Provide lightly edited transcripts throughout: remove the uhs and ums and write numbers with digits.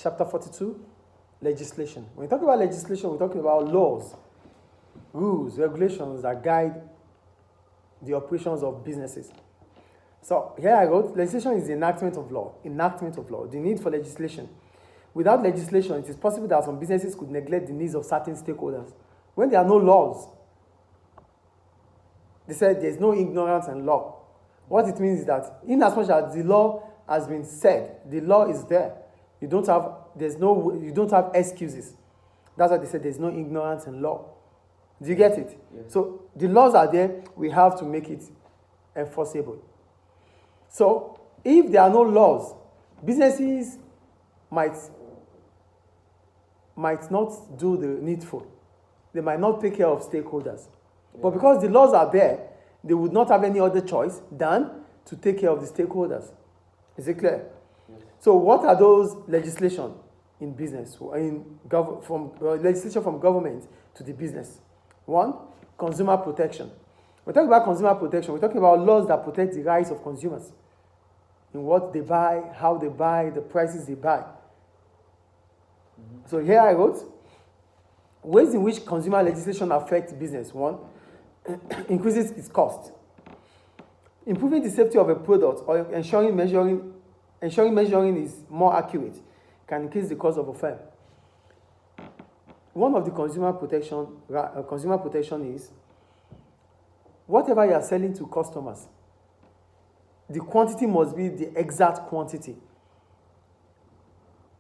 chapter 42, legislation. When we talk about legislation, we're talking about laws, rules, regulations that guide the operations of businesses. So here I wrote, legislation is the enactment of law. Enactment of law. The need for legislation. Without legislation, it is possible that some businesses could neglect the needs of certain stakeholders. When there are no laws, they said there's no ignorance in law. What it means is that in as much as the law has been said, the law is there. You don't have excuses. That's why they said there's no ignorance in law. Do you get it? Yes. So the laws are there, we have to make it enforceable. So if there are no laws, businesses might not do the needful. They might not take care of stakeholders. Yeah. But because the laws are there, they would not have any other choice than to take care of the stakeholders. Is it clear? Yes. So what are those legislation in business, legislation from government to the business? One, consumer protection. We're talking about consumer protection. We're talking about laws that protect the rights of consumers in what they buy, how they buy, the prices they buy. So here I wrote, ways in which consumer legislation affects business. One, increases its cost. Improving the safety of a product or ensuring measuring is more accurate can increase the cost of a firm. One of the consumer protection is whatever you are selling to customers, the quantity must be the exact quantity.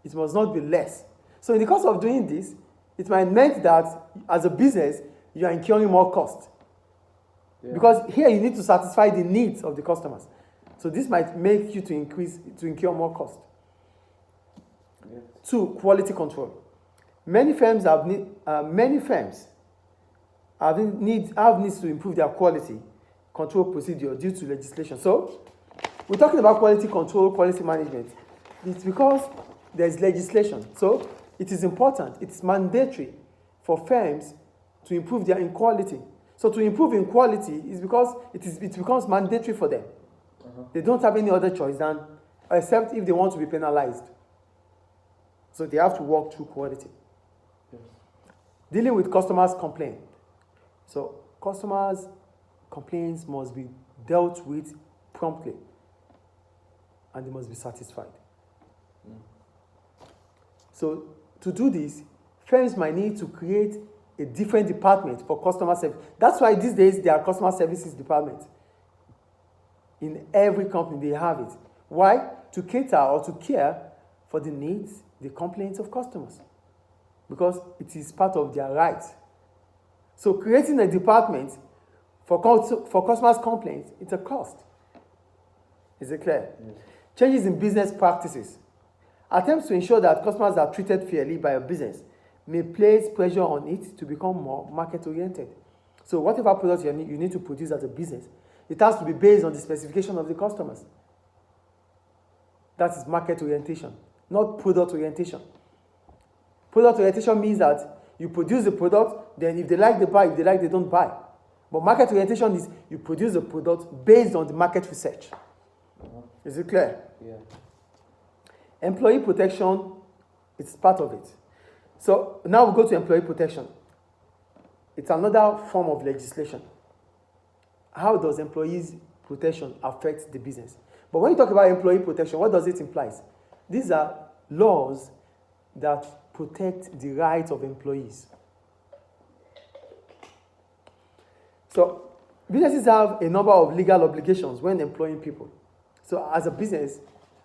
It must not be less. So in the course of doing this, it might mean that as a business, you are incurring more cost. Yeah. Because here you need to satisfy the needs of the customers. So this might make you to incur more cost. Yeah. Two, quality control. Many firms have needs to improve their quality control procedure due to legislation. So we're talking about quality control, quality management. It's because there's legislation. So it is important, it's mandatory for firms to improve their quality. So to improve in quality is because it becomes mandatory for them. They don't have any other choice than, except if they want to be penalized. So they have to work through quality. Yes. Dealing with customers' complaint. So customers' complaints must be dealt with promptly, and they must be satisfied. So to do this, firms might need to create a different department for customer service. That's why these days there are customer services departments. In every company they have it. Why? To cater or to care for the needs, the complaints of customers. Because it is part of their rights. So creating a department for customers' complaints, it's a cost. Is it clear? Yes. Changes in business practices. Attempts to ensure that customers are treated fairly by a business may place pressure on it to become more market-oriented. So whatever product you need to produce as a business, it has to be based on the specification of the customers. That is market orientation, not product orientation. Product orientation means that you produce the product, then if they like, they buy. If they like, they don't buy. But market orientation is you produce a product based on the market research. Is it clear? Yeah. Employee protection, it's part of it. So now we go to employee protection. It's another form of legislation. How does employees protection affect the business? But when you talk about employee protection, what does it imply? These are laws that protect the rights of employees. So businesses have a number of legal obligations when employing people. So as a business,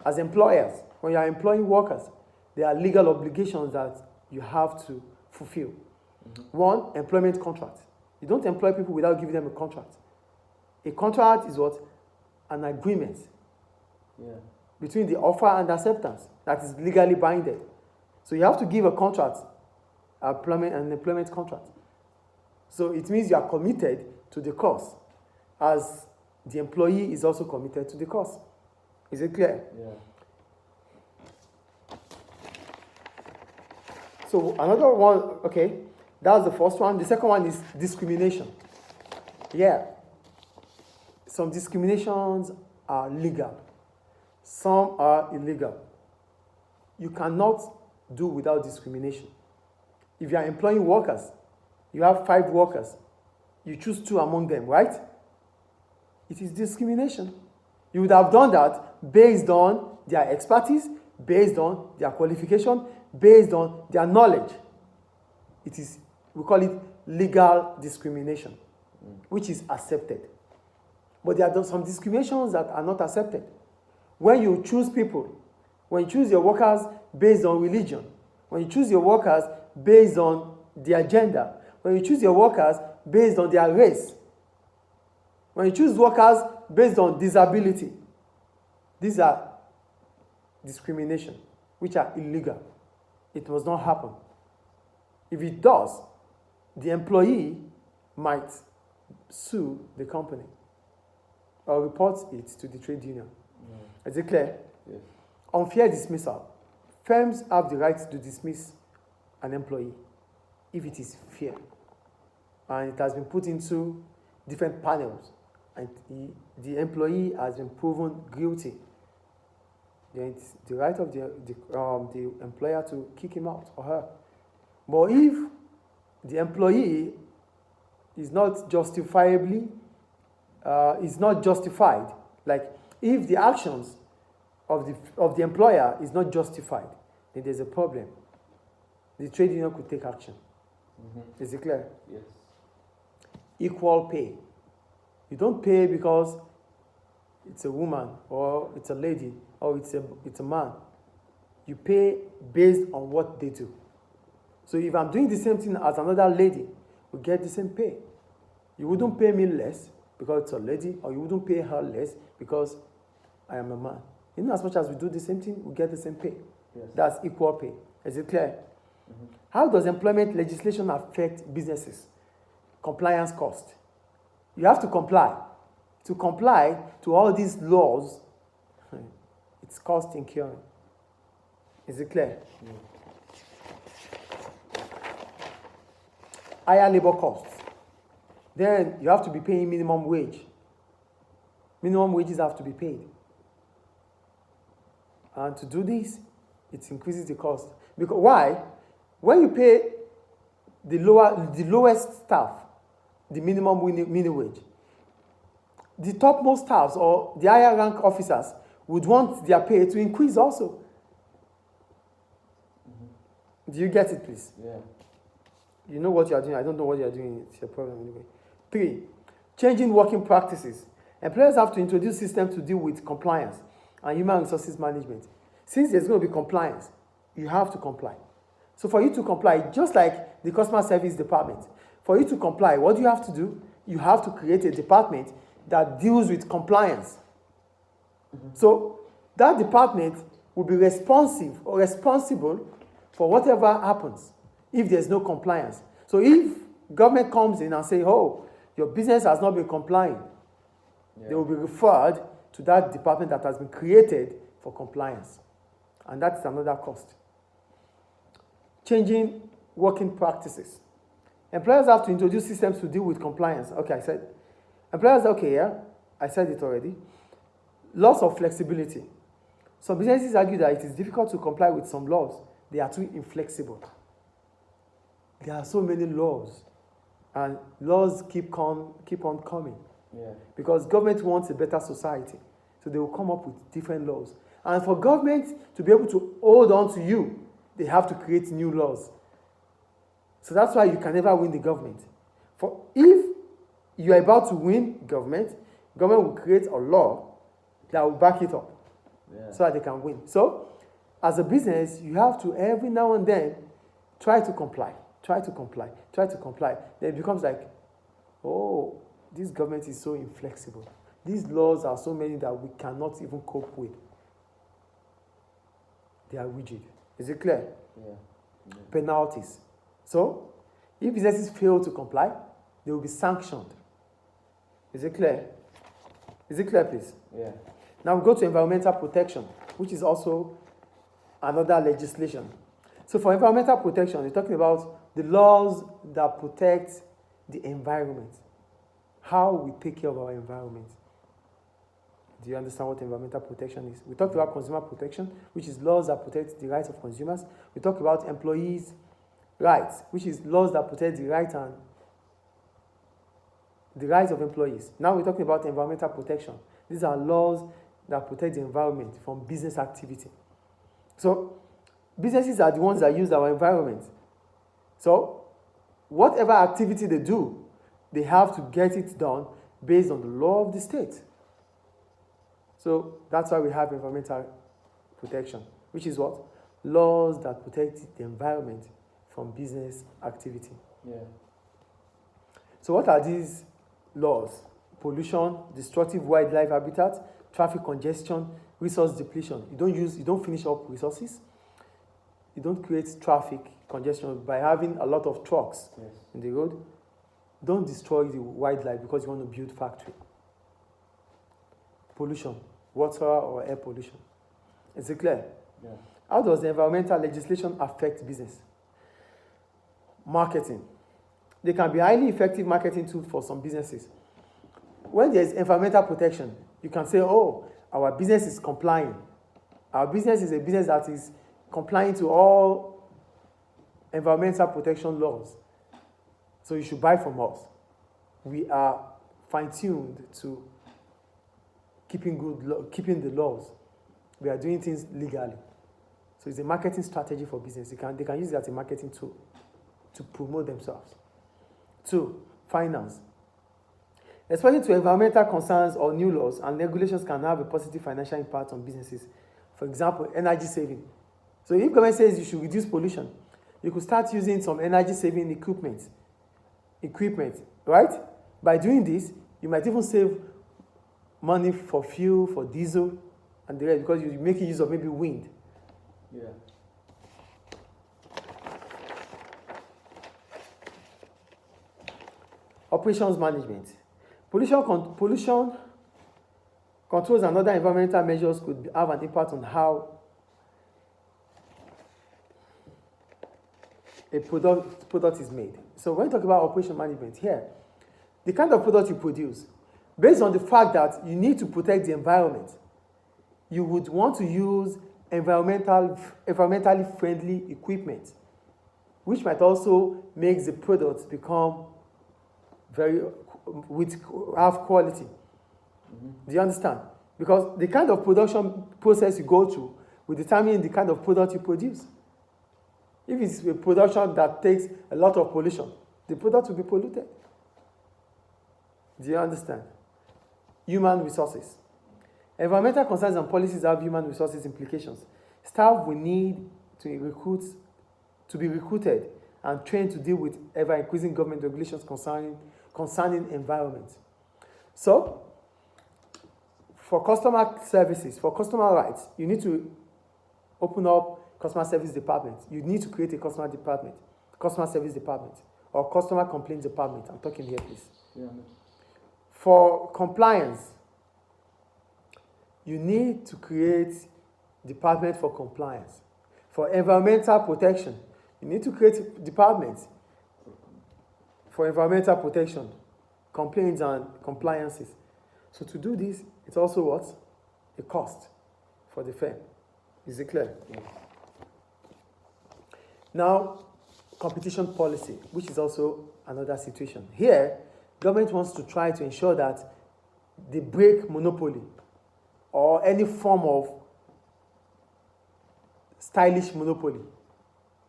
as employers, when you are employing workers, there are legal obligations that you have to fulfill. Mm-hmm. One, employment contract. You don't employ people without giving them a contract. A contract is what? An agreement between the offer and acceptance that is legally binding. So you have to give a contract, an employment contract. So it means you are committed to the cause, as the employee is also committed to the cause. Is it clear? Yeah. So another one, okay, that was the first one. The second one is discrimination. Yeah. Some discriminations are legal. Some are illegal. You cannot do without discrimination. If you are employing workers, you have 5 workers, you choose 2 among them, right? It is discrimination. You would have done that based on their expertise, based on their qualification, based on their knowledge. We call it legal discrimination, which is accepted. But there are some discriminations that are not accepted. When you choose people, when you choose your workers based on religion, when you choose your workers based on their gender, when you choose your workers based on their race, when you choose workers based on disability, these are discrimination, which are illegal. It must not happen. If it does, the employee might sue the company or report it to the trade union. Is it clear? Yes. Unfair dismissal. Firms have the right to dismiss an employee if it is fair. And it has been put into different panels. And the employee has been proven guilty. Then it's the right of the employer to kick him out or her. But if the employee is not justified, like if the actions of the employer is not justified, then there's a problem. The trade union could take action. Is it clear? Yes. Equal pay. You don't pay because it's a woman or it's a lady or it's a man. You pay based on what they do. So if I'm doing the same thing as another lady, we get the same pay. You wouldn't pay me less because it's a lady, or you wouldn't pay her less because I am a man. In as much as we do the same thing, we get the same pay. Yes. That's equal pay. Is it clear? How does employment legislation affect businesses? Compliance cost. You have to comply. To comply to all these laws, it's cost incurring. Is it clear? Higher labor costs. Then you have to be paying minimum wage. Minimum wages have to be paid. And to do this, it increases the cost. Because why? When you pay the lowest staff the minimum wage, the topmost staffs or the higher rank officers would want their pay to increase also. Do you get it, please? Yeah. You know what you are doing. I don't know what you are doing. It's your problem anyway. 3, changing working practices. Employers have to introduce systems to deal with compliance and human resources management. Since there's going to be compliance, you have to comply. So for you to comply, just like the customer service department, for you to comply, what do you have to do? You have to create a department that deals with compliance. So that department will be responsive or responsible for whatever happens if there's no compliance. So if government comes in and say, oh, your business has not been complying, they will be referred to that department that has been created for compliance. And that's another cost. Changing working practices. Employers have to introduce systems to deal with compliance. Okay, I said. Employers, okay, yeah, I said it already. Loss of flexibility. Some businesses argue that it is difficult to comply with some laws. They are too inflexible. There are so many laws, and laws keep on coming. Yeah. Because government wants a better society, so they will come up with different laws. And for government to be able to hold on to you, they have to create new laws. So that's why you can never win the government. For if you are about to win government will create a law that will back it up, so that they can win. So, as a business, you have to every now and then try to comply. Then it becomes like, oh, this government is so inflexible. These laws are so many that we cannot even cope with. They are rigid. Is it clear? Yeah. Penalties. So, if businesses fail to comply, they will be sanctioned. Is it clear? Is it clear, please? Yeah. Now we go to environmental protection, which is also another legislation. So for environmental protection, we're talking about the laws that protect the environment, how we take care of our environment. Do you understand what environmental protection is? We talked about consumer protection, which is laws that protect the rights of consumers. We talked about employees' rights, which is laws that protect the rights of employees. Now we're talking about environmental protection. These are laws that protect the environment from business activity. So businesses are the ones that use our environment. So whatever activity they do, they have to get it done based on the law of the state. So that's why we have environmental protection, which is what? Laws that protect the environment from business activity. Yeah. So what are these laws? Pollution, destructive wildlife habitat, traffic congestion, resource depletion. You don't finish up resources. You don't create traffic congestion by having a lot of trucks in the road. Don't destroy the wildlife because you want to build factory. Pollution, water or air pollution. Is it clear? Yeah. How does the environmental legislation affect business? Marketing. They can be highly effective marketing tools for some businesses. When there's environmental protection, you can say, oh, our business is complying. Our business is a business that is complying to all environmental protection laws. So you should buy from us. We are fine-tuned to keeping the laws. We are doing things legally. So it's a marketing strategy for business. They can use it as a marketing tool to promote themselves. 2, finance. Responding to environmental concerns or new laws and regulations can have a positive financial impact on businesses. For example, energy saving. So if government says you should reduce pollution, you could start using some energy saving equipment, right? By doing this, you might even save money for fuel, for diesel, and the rest, because you're making use of maybe wind. Yeah. Operations management. Pollution controls and other environmental measures could have an impact on how a product is made. So when you talk about operation management here, the kind of product you produce, based on the fact that you need to protect the environment, you would want to use environmentally friendly equipment, which might also make the products become have quality. Mm-hmm. Do you understand? Because the kind of production process you go through will determine the kind of product you produce. If it's a production that takes a lot of pollution, the product will be polluted. Do you understand? Human resources. Environmental concerns and policies have human resources implications. Staff will need to be recruited and trained to deal with ever-increasing government regulations concerning environment. So, for customer services, for customer rights, you need to open up customer service department. You need to create a customer service department, or customer complaints department. I'm talking here, please. Yeah. For compliance, you need to create department for compliance. For environmental protection, you need to create departments for environmental protection, complaints and compliances. So to do this, it's also what? A cost for the firm. Is it clear? Yeah. Now, competition policy, which is also another situation. Here, government wants to try to ensure that they break monopoly or any form of stylish monopoly.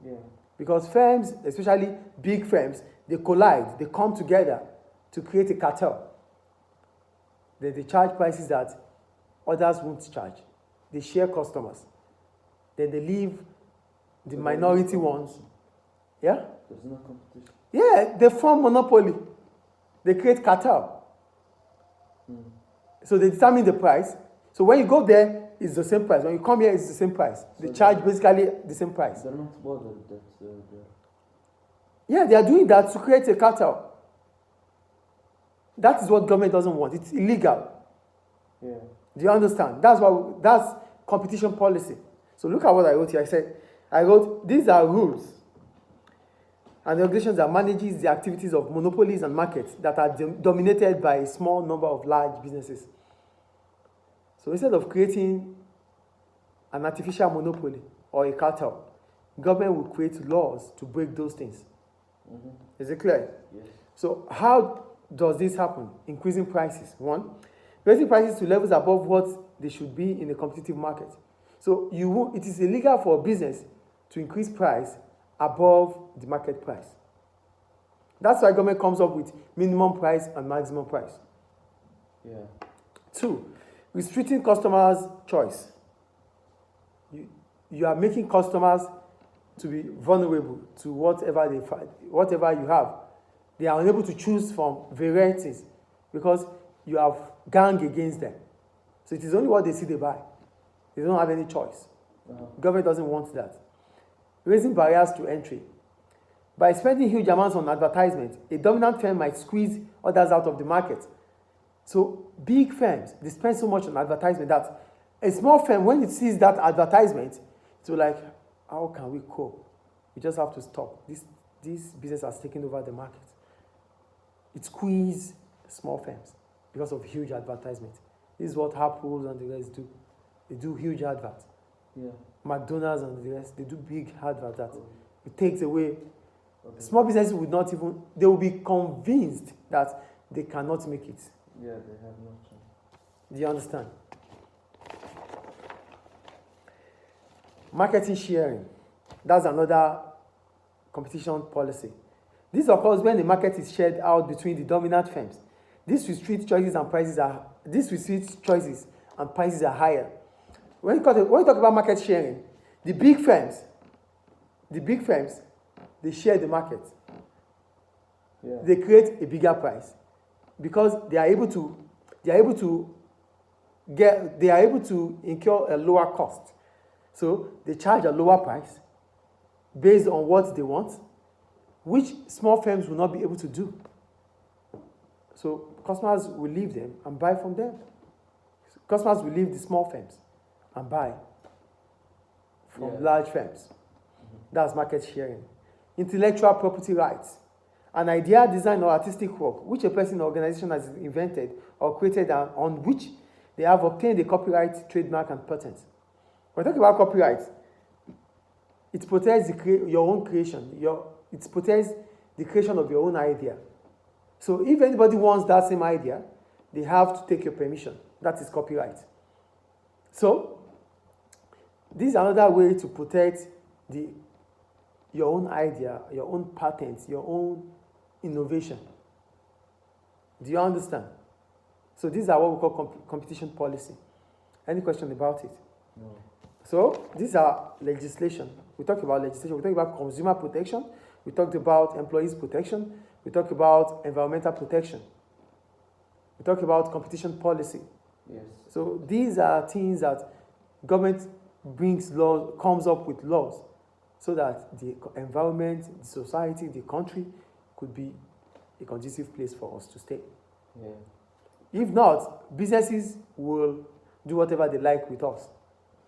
Yeah. Because firms, especially big firms, they collide, they come together to create a cartel. Then they charge prices that others won't charge. They share customers. Then they leave the minority ones. Yeah? There's no competition. Yeah, they form monopoly. They create cartel. So they determine the price. So when you go there, it's the same price. When you come here, it's the same price. They charge basically the same price. They're not bothered that Yeah, they are doing that to create a cartel. That is what government doesn't want. It's illegal. yeah. Do you understand? That's competition policy. So look at what I wrote here. I wrote, these are rules and regulations that manages the activities of monopolies and markets that are dominated by a small number of large businesses. So instead of creating an artificial monopoly or a cartel, government will create laws to break those things. Is it clear? Yes. So how does this happen? Increasing prices. One, raising prices to levels above what they should be in a competitive market. So it is illegal for a business to increase price above the market price. That's why government comes up with minimum price and maximum price. Yeah. Two, restricting customers' choice. You are making customers to be vulnerable to whatever they find, whatever you have. They are unable to choose from varieties because you have gang against them. So it is only what they see they buy. They don't have any choice. Government doesn't want that. Raising barriers to entry. By spending huge amounts on advertisement, a dominant firm might squeeze others out of the market. So big firms, they spend so much on advertisement that a small firm, when it sees that advertisement, it's like, how can we cope? We just have to stop. This business has taken over the market. It squeezes small firms because of huge advertisement. This is what Apple and the rest do. They do huge adverts. Yeah. McDonald's and the rest, they do big adverts that it takes away. Small businesses would not even, they will be convinced that they cannot make it. Yeah, they have no chance. Do you understand? Marketing sharing. That's another competition policy. This occurs when the market is shared out between the dominant firms. This restricts choices and prices are higher. When you talk about market sharing, the big firms, they share the market. Yeah. They create a bigger price because they are able to incur a lower cost. So they charge a lower price based on what they want, which small firms will not be able to do. So customers will leave them and buy from them. Customers will leave the small firms and buy from large firms. That's market sharing. Intellectual property rights. An idea, design, or artistic work which a person or organization has invented or created and on which they have obtained a copyright, trademark, and patent. When we talk about copyright, it protects your own creation. It protects the creation of your own idea. So if anybody wants that same idea, they have to take your permission. That is copyright. So this is another way to protect your own idea, your own patents, your own innovation. Do you understand? So these are what we call competition policy. Any question about it? No. So these are legislation. We talked about legislation. We talked about consumer protection. We talked about employees protection. We talked about environmental protection. We talked about competition policy. Yes. So these are things that government comes up with laws so that the environment, the society, the country could be a conducive place for us to stay. Yeah. If not, businesses will do whatever they like with us.